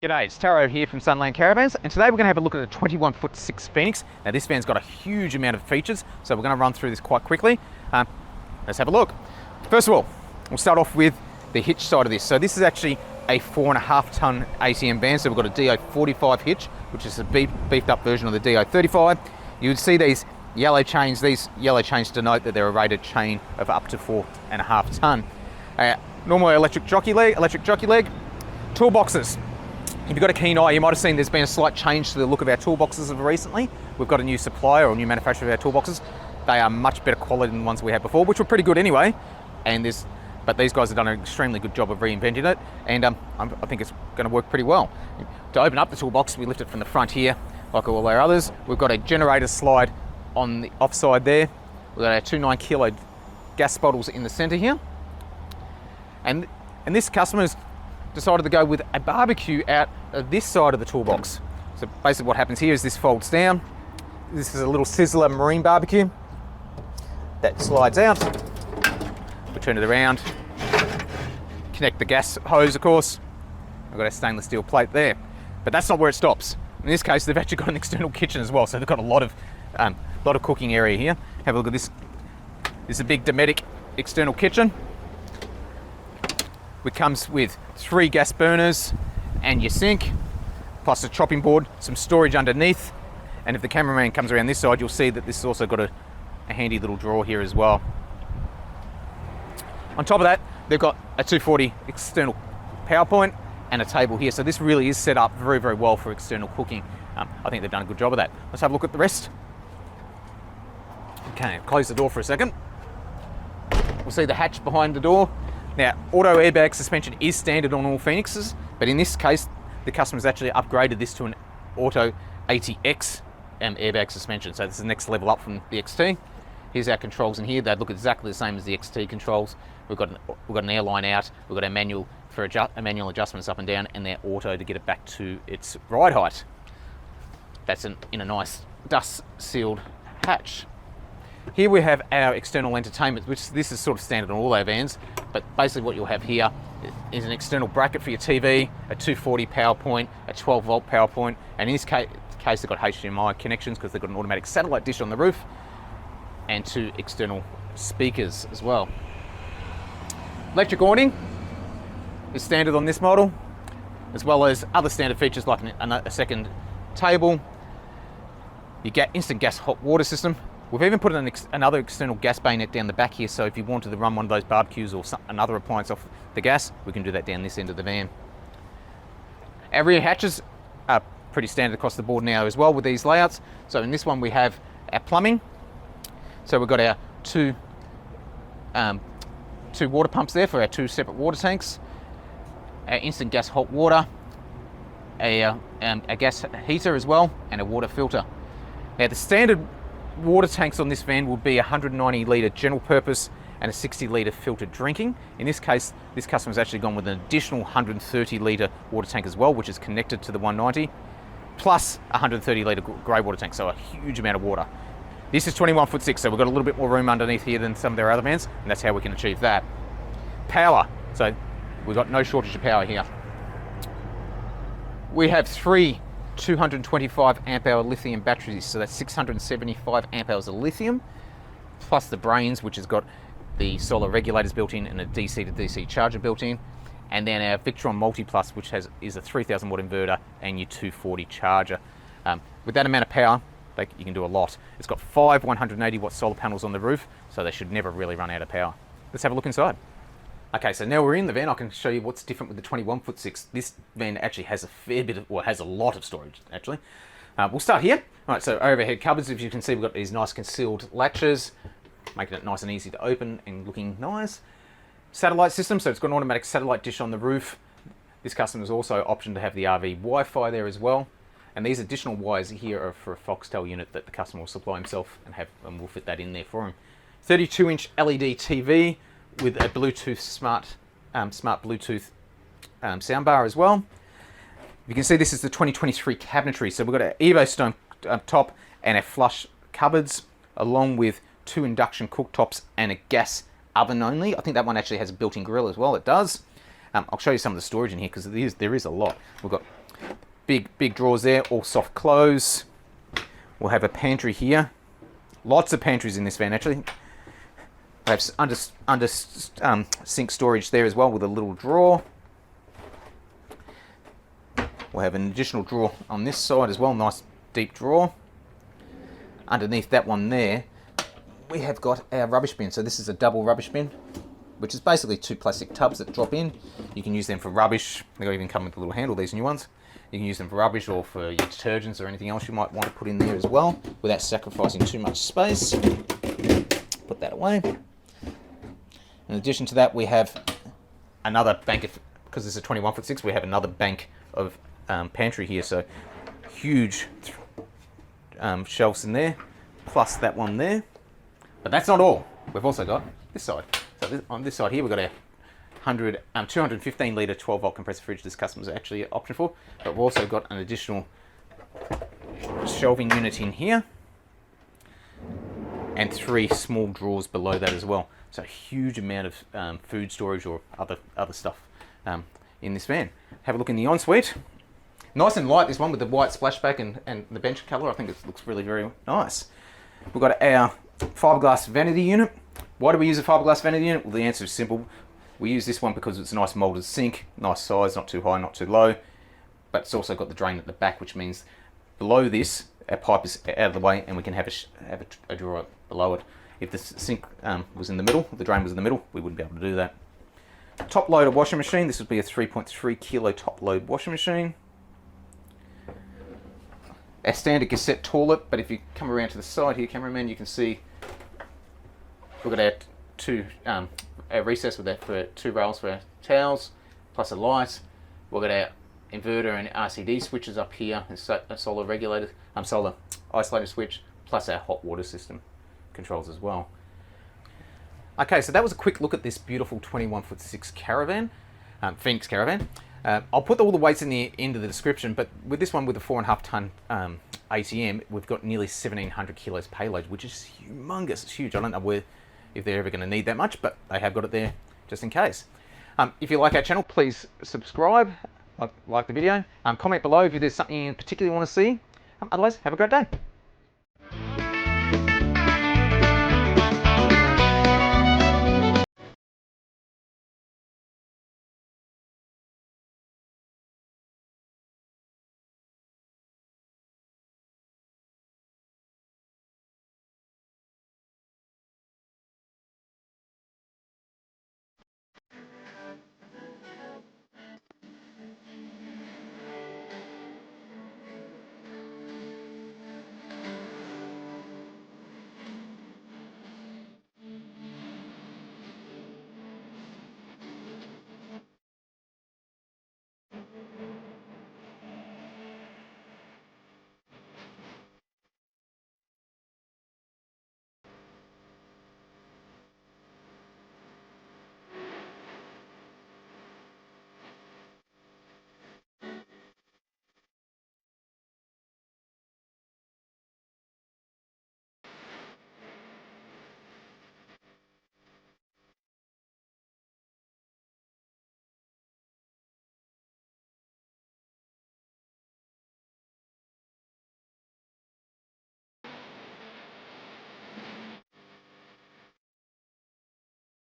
G'day, it's Taro here from Sunland Caravans, and today we're going to have a look at a 21'6" Phoenix. Now this van's got a huge amount of features, so we're going to run through this quite quickly. Let's have a look. First of all, we'll start off with the hitch side of this. So this is actually a 4.5 ton ATM van, so we've got a DO45 hitch, which is a beefed up version of the DO35. You would see these yellow chains. These yellow chains denote that they're a rated chain of up to 4.5 ton. Normal electric jockey leg, toolboxes. If you've got a keen eye, you might have seen there's been a slight change to the look of our toolboxes recently. We've got a new supplier or new manufacturer of our toolboxes. They are much better quality than the ones we had before, which were pretty good anyway. But these guys have done an extremely good job of reinventing it, and I think it's going to work pretty well. To open up the toolbox, we lift it from the front here, like all our others. We've got a generator slide on the offside there. We've got our 2 9-kilo gas bottles in the centre here, and this customer's decided to go with a barbecue out of this side of the toolbox. So basically what happens here is this folds down. This is a little Sizzler marine barbecue that slides out. We turn it around, connect the gas hose, of course. I've got a stainless steel plate there, but that's not where it stops. In this case, they've actually got an external kitchen as well, so they've got a lot of cooking area here. Have a look at this. This is a big Dometic external kitchen. It comes with 3 gas burners and your sink, plus a chopping board, some storage underneath. And if the cameraman comes around this side, you'll see that this has also got a handy little drawer here as well. On top of that, they've got a 240 external power point and a table here. So this really is set up very, very well for external cooking. I think they've done a good job of that. Let's have a look at the rest. Okay, close the door for a second. We'll see the hatch behind the door. Now, auto airbag suspension is standard on all Phoenixes, but in this case, the customer's actually upgraded this to an auto ATX airbag suspension. So this is the next level up from the XT. Here's our controls in here. They look exactly the same as the XT controls. We've got an airline out. We've got a manual for manual adjustments up and down, and they're auto to get it back to its ride height. That's in a nice dust-sealed hatch. Here we have our external entertainment, which this is sort of standard on all our vans, but basically what you'll have here is an external bracket for your TV, a 240 power point, a 12 volt power point, and in this case they've got HDMI connections because they've got an automatic satellite dish on the roof, and 2 external speakers as well. Electric awning is standard on this model, as well as other standard features like a second table. You get instant gas hot water system. We've even put another external gas bayonet down the back here, so if you wanted to run one of those barbecues or another appliance off the gas, we can do that down this end of the van. Our rear hatches are pretty standard across the board now as well with these layouts. So in this one we have our plumbing. So we've got our two water pumps there for our 2 separate water tanks, our instant gas hot water, a gas heater as well, and a water filter. Now the standard water tanks on this van will be a 190 litre general purpose and a 60 litre filtered drinking. In this case, this customer's actually gone with an additional 130 litre water tank as well, which is connected to the 190, plus a 130 litre grey water tank, so a huge amount of water. This is 21'6", so we've got a little bit more room underneath here than some of their other vans, and that's how we can achieve that. Power, so we've got no shortage of power here. We have 3 225 amp hour lithium batteries, so that's 675 amp hours of lithium, plus the brains, which has got the solar regulators built in and a DC to DC charger built in, and then our Victron Multi Plus, which is a 3000 watt inverter and your 240 charger. With that amount of power, you can do a lot. It's got 5 180 watt solar panels on the roof, so they should never really run out of power. Let's have a look inside. Okay, so now we're in the van. I can show you what's different with the 21'6". This van actually has has a lot of storage, actually. We'll start here. All right, so overhead cupboards, if you can see, we've got these nice concealed latches, making it nice and easy to open and looking nice. Satellite system, so it's got an automatic satellite dish on the roof. This customer's also optioned to have the RV Wi-Fi there as well. And these additional wires here are for a Foxtel unit that the customer will supply himself, and we'll fit that in there for him. 32-inch LED TV with a Bluetooth smart Bluetooth soundbar as well. You can see this is the 2023 cabinetry. So we've got an Evo Stone top and a flush cupboards, along with 2 induction cooktops and a gas oven only. I think that one actually has a built-in grill as well. It does. I'll show you some of the storage in here because there is a lot. We've got Big drawers there, all soft close. We'll have a pantry here. Lots of pantries in this van actually. We have under sink storage there as well with a little drawer. We'll have an additional drawer on this side as well, nice deep drawer. Underneath that one there, we have got our rubbish bin. So this is a double rubbish bin, which is basically 2 plastic tubs that drop in. You can use them for rubbish. They even come with a little handle, these new ones. You can use them for rubbish or for your detergents or anything else you might want to put in there as well, without sacrificing too much space. Put that away. In addition to that, we have another bank of, because this is a 21'6", we have another bank of pantry here. So huge shelves in there, plus that one there. But that's not all. We've also got this side. So on this side here, we've got a 215 litre 12 volt compressor fridge. This customer's actually opted for, but we've also got an additional shelving unit in here, and 3 small drawers below that as well. So a huge amount of food storage or other stuff in this van. Have a look in the ensuite. Nice and light, this one, with the white splashback and the bench colour. I think it looks really very nice. We've got our fiberglass vanity unit. Why do we use a fiberglass vanity unit? Well, the answer is simple. We use this one because it's a nice moulded sink, nice size, not too high, not too low, but it's also got the drain at the back, which means below this, our pipe is out of the way and we can have a drawer below it. If the sink was in the middle, the drain was in the middle, we wouldn't be able to do that. Top loader washing machine. This would be a 3.3 kilo top load washing machine. Our standard cassette toilet, but if you come around to the side here, cameraman, you can see we've got our our recess with that for 2 rails for our towels, plus a light. We've got our inverter and RCD switches up here, and a solar regulator, solar isolator switch, plus our hot water system controls as well. Okay, so that was a quick look at this beautiful 21'6" Caravan, Phoenix Caravan. I'll put all the weights in the end of the description, but with this one with a 4.5 ton ATM, we've got nearly 1,700 kilos payload, which is humongous. It's huge. I don't know if they're ever going to need that much, but they have got it there just in case. If you like our channel, please subscribe, like the video, comment below if there's something in particular you want to see. Otherwise, have a great day.